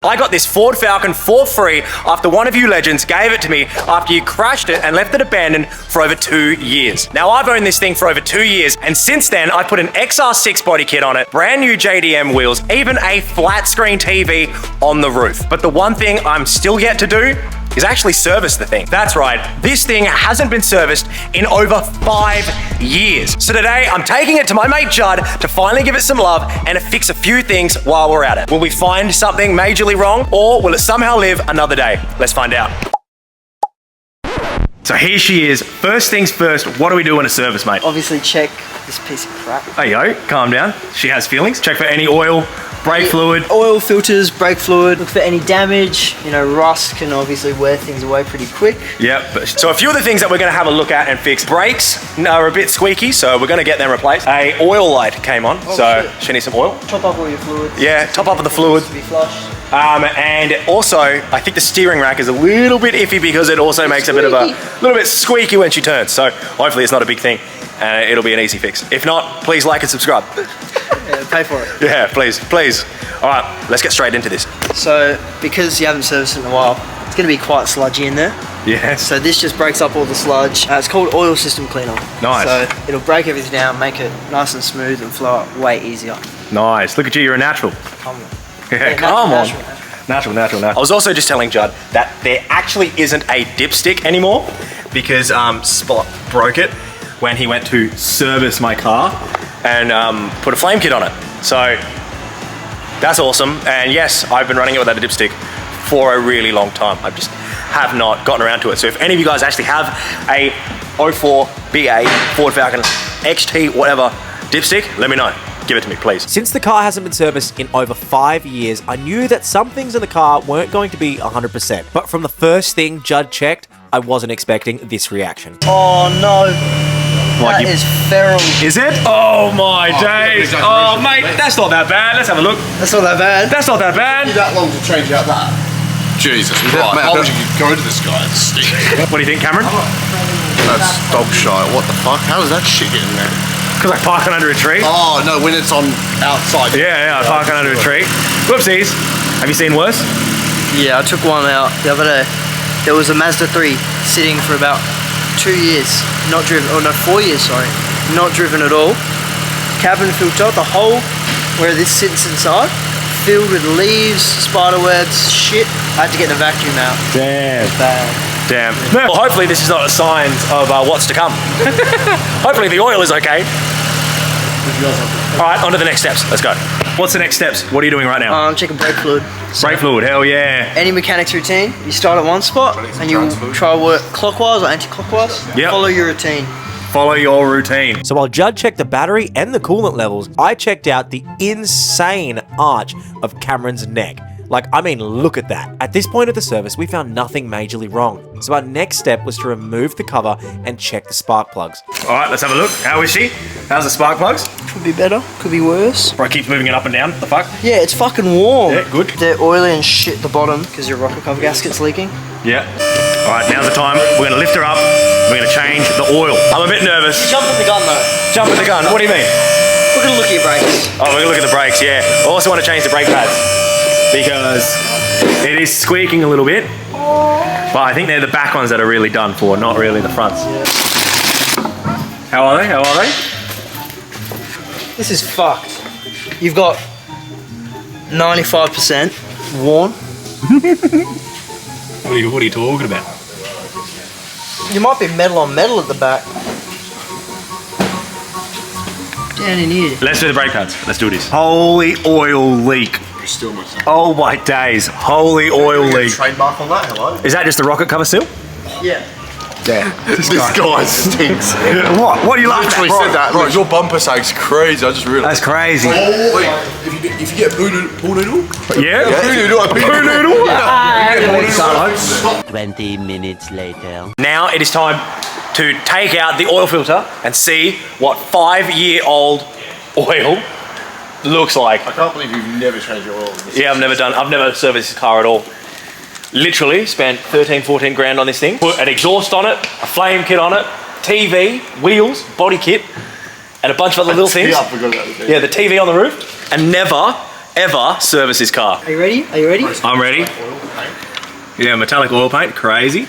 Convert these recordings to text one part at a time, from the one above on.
I got this Ford Falcon for free after one of you legends gave it to me after you crashed it and left it abandoned for over 2 years. Now I've owned this thing for over 2 years, and since then I put an XR6 body kit on it, brand new JDM wheels, even a flat screen TV on the roof. But the one thing I'm still yet to do is actually service the thing. That's right, this thing hasn't been serviced in over 5 years. So today I'm taking it to my mate Judd to finally give it some love and to fix a few things while we're at it. Will we find something majorly wrong, or will it somehow live another day? Let's find out. So here she is. First things first, what do we do in a service, mate? Obviously check this piece of crap. There you go, calm down. She has feelings. Check for any oil, brake fluid. Oil filters, brake fluid. Look for any damage. You know, rust can obviously wear things away pretty quick. Yep. So a few of the things that we're gonna have a look at and fix. Brakes are a bit squeaky, so we're gonna get them replaced. A oil light came on, so shit. she needs some oil. Top up all your fluids. Yeah, top up of the fluid. To be flushed. And also, I think the steering rack is a little bit iffy because it also makes a little bit squeaky when she turns. So hopefully it's not a big thing. It'll be an easy fix. If not, please like and subscribe. Yeah, pay for it. Yeah, please. All right, let's get straight into this. So, because you haven't serviced it in a while, it's going to be quite sludgy in there. Yeah. So this just breaks up all the sludge. It's called oil system cleaner. Nice. So it'll break everything down, make it nice and smooth and flow out way easier. Nice. Look at you, you're a natural. Come on. Yeah, come on. Natural. I was also just telling Judd that there actually isn't a dipstick anymore because Spot broke it when he went to service my car and put a flame kit on it. So that's awesome. And yes, I've been running it without a dipstick for a really long time. I just have not gotten around to it. So if any of you guys actually have a 04 BA Ford Falcon XT whatever dipstick, let me know. Give it to me, please. Since the car hasn't been serviced in over 5 years, I knew that some things in the car weren't going to be 100%. But from the first thing Judd checked, I wasn't expecting this reaction. Oh no. Like That is feral. Is it? Oh my days. Oh mate, that's not that bad. Let's have a look. That's not that bad. That's not that bad. That long to change out that. Jesus Christ. Mate, how would you go to this guy? It's stinky. What do you think, Cameron? That's dog shite. What the fuck? How does that shit get in there? Because I park it under a tree. Oh, no, when it's on outside. Yeah, I park it under a tree. Whoopsies. Have you seen worse? Yeah, I took one out the other day. There was a Mazda 3 sitting for about 2 years, not driven, oh no, 4 years, sorry. Not driven at all. Cabin filter, the hole where this sits inside, filled with leaves, spider webs, shit. I had to get the vacuum out. Damn. Bad. Damn. Well, hopefully this is not a sign of what's to come. Hopefully the oil is okay. All right, on to the next steps. Let's go. What's the next steps? What are you doing right now? I'm checking brake fluid. Brake fluid, hell yeah. Any mechanic's routine, you start at one spot and you try to work clockwise or anti-clockwise. Yep. Follow your routine. Follow your routine. So while Judd checked the battery and the coolant levels, I checked out the insane arch of Cameron's neck. Like, I mean, look at that. At this point of the service, we found nothing majorly wrong. So our next step was to remove the cover and check the spark plugs. All right, let's have a look. How is she? How's the spark plugs? Could be better, could be worse. Bro, keeps moving it up and down. The fuck? Yeah, it's fucking warm. Yeah, good. They're oily and shit at the bottom because your rocker cover gasket's leaking. Yeah. All right, now's the time. We're gonna lift her up. We're gonna change the oil. I'm a bit nervous. Jump at the gun though. Jump at the gun. What do you mean? We're gonna look at your brakes. Oh, we're gonna look at the brakes, yeah. I also want to change the brake pads because it is squeaking a little bit. But I think they're the back ones that are really done for, not really the fronts. Yeah. How are they? This is fucked. You've got 95% worn. What are you talking about? You might be metal on metal at the back. Down in here. Let's do the brake pads. Let's do this. Holy oil leak. Still myself. Oh my days. Holy oil leak. Trademark on that, hello? Is that just the rocket cover seal? Yeah. Yeah. This guy stinks. What? What are you laughing at? Literally said that. Bro, your bumper sag's crazy. I just realised. That's crazy. Wait, if you get pool noodle? Yeah? Pool noodle? 20 minutes later. Now it is time to take out the oil filter and see what 5-year-old oil looks like. I can't believe you've never changed your oil. Yeah, I've never serviced this car at all. Literally spent 13, 14 grand on this thing. Put an exhaust on it, a flame kit on it, TV, wheels, body kit, and a bunch of other little things. Yeah, I forgot about the TV. Yeah, the TV on the roof, and never, ever service this car. Are you ready? Are you ready? I'm ready. Yeah, metallic oil paint, crazy.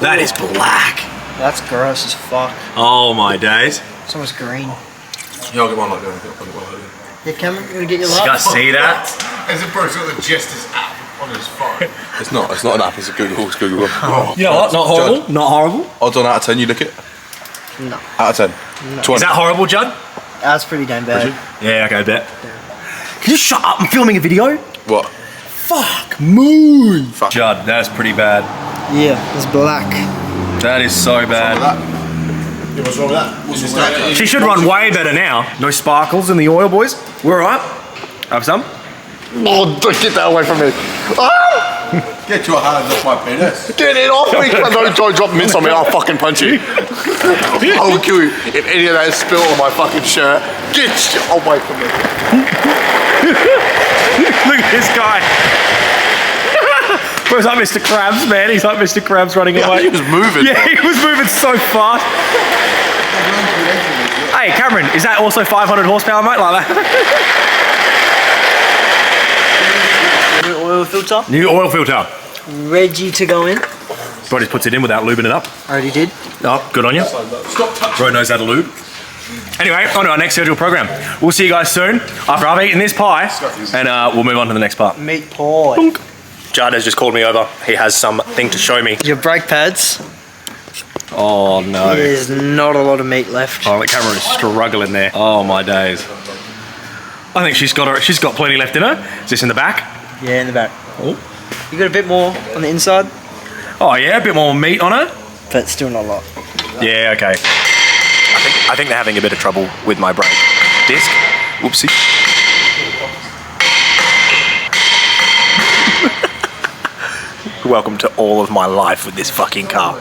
That is black. That's gross as fuck. Oh my days. It's almost green. Yeah, I'll get one like that. Yeah, Cameron, you gonna get your You lap? guys see that? As a bro's got the Justice app on his phone. It's not an app, it's a Google. It's Google. Oh, You know what? Not horrible. Not horrible. Odds on out of 10, you lick it? No. Out of 10. 20. Is that horrible, Judd? That's pretty damn bad. Yeah, okay, bet. Can you shut up? I'm filming a video. What? Fuck, moon. Judd, that's pretty bad. Yeah, it's black. That is so bad. What's wrong with that? What's wrong with that? She should run way better now. No sparkles in the oil, boys. We're all right. Have some? Oh, get that away from me. Ah! Get your hand off my penis. Get it off me. Don't drop mints on me, I'll fucking punch you. I will kill you if any of that is spilled on my fucking shirt. Get away from me. Look at this guy. Bro's like Mr. Krabs, man. He's like Mr. Krabs running away. He was moving. Yeah, he was moving so fast. Hey, Cameron, is that also 500 horsepower, mate? Like that? New oil filter. New oil filter. Ready to go in. Bro just puts it in without lubing it up. Already did. Oh, good on you. Bro knows how to lube. Anyway, on to our next scheduled program. We'll see you guys soon after I've eaten this pie, and we'll move on to the next part. Meat pie. Dunk. Judd has just called me over. He has something to show me. Your brake pads. Oh no. There's not a lot of meat left. Oh, the camera is struggling there. Oh my days. I think she's got plenty left in her. Is this in the back? Yeah, in the back. Oh. You got a bit more on the inside, Oh yeah, a bit more meat on her. but still not a lot. Yeah, okay. I think they're having a bit of trouble with my brake disc. Whoopsie. Welcome to all of my life with this fucking car.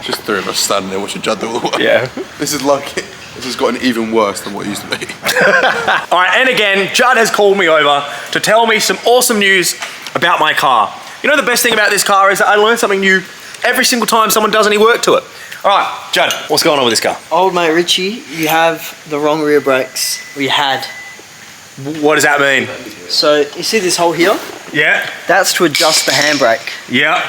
Just three of us standing there watching Judd do all the work. Yeah. This has gotten even worse than what it used to be. All right, and again, Judd has called me over to tell me some awesome news about my car. You know the best thing about this car is that I learn something new every single time someone does any work to it. All right, Judd, what's going on with this car? Old mate Richie, you have the wrong rear brakes. Or you had. What does that mean? So you see this hole here? Yeah, That's to adjust the handbrake. yeah.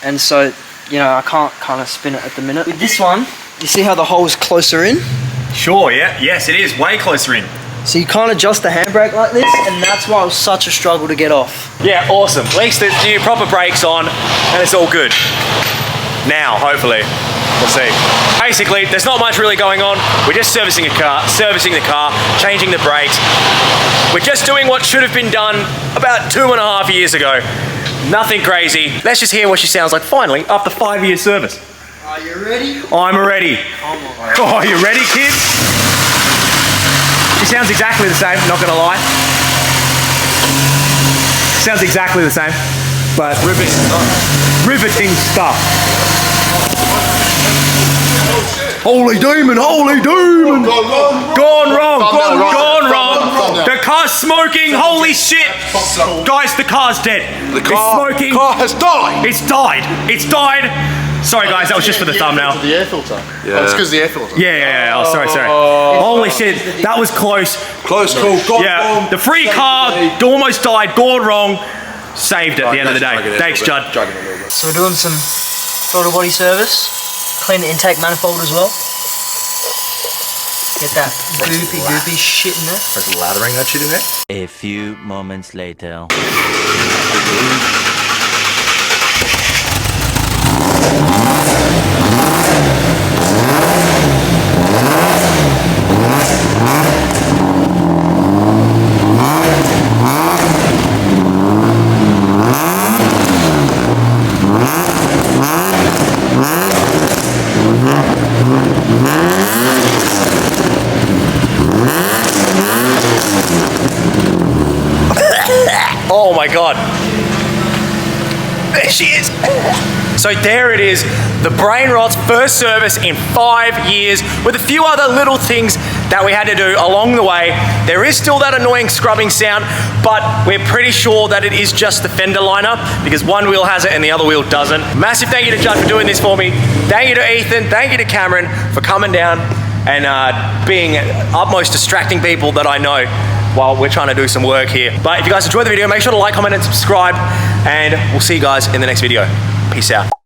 And so, you know, I can't kind of spin it at the minute. With this one, you see how the hole's closer in? Sure, yeah. Yes, it is way closer in. So you can't adjust the handbrake like this, and that's why it was such a struggle to get off. Yeah, awesome. At least the new proper brakes on, and it's all good. Now, hopefully. We'll see. Basically, there's not much really going on. We're just servicing the car, changing the brakes. We're just doing what should have been done about 2.5 years ago. Nothing crazy. Let's just hear what she sounds like finally after 5 years service. Are you ready? I'm ready. Oh, you ready, kids? She sounds exactly the same, not gonna lie. Sounds exactly the same, but riveting stuff. Holy demon, holy demon! Gone wrong. The car's smoking, holy shit! Guys, the car's dead. The It's car smoking. has died. It's died. Sorry guys, that was just for the thumbnail. The air filter. Yeah. Oh, it's because the air filter. Yeah. Oh, sorry. Holy shit, that was close. Close call. Yeah, the free car almost died, gone wrong. Saved at the end of the day. Thanks, Judd. So we're doing some throttle body service. Clean the intake manifold as well. Get that goopy shit in there. Just lathering that shit in there. A few moments later. Oh my god. There she is. So there it is, the BRAINROT's first service in 5 years with a few other little things that we had to do along the way. There is still that annoying scrubbing sound, but we're pretty sure that it is just the fender liner because one wheel has it and the other wheel doesn't. Massive thank you to Judd for doing this for me. Thank you to Ethan, thank you to Cameron for coming down and being utmost distracting people that I know while we're trying to do some work here. But if you guys enjoyed the video, make sure to like, comment, and subscribe, and we'll see you guys in the next video. Peace out.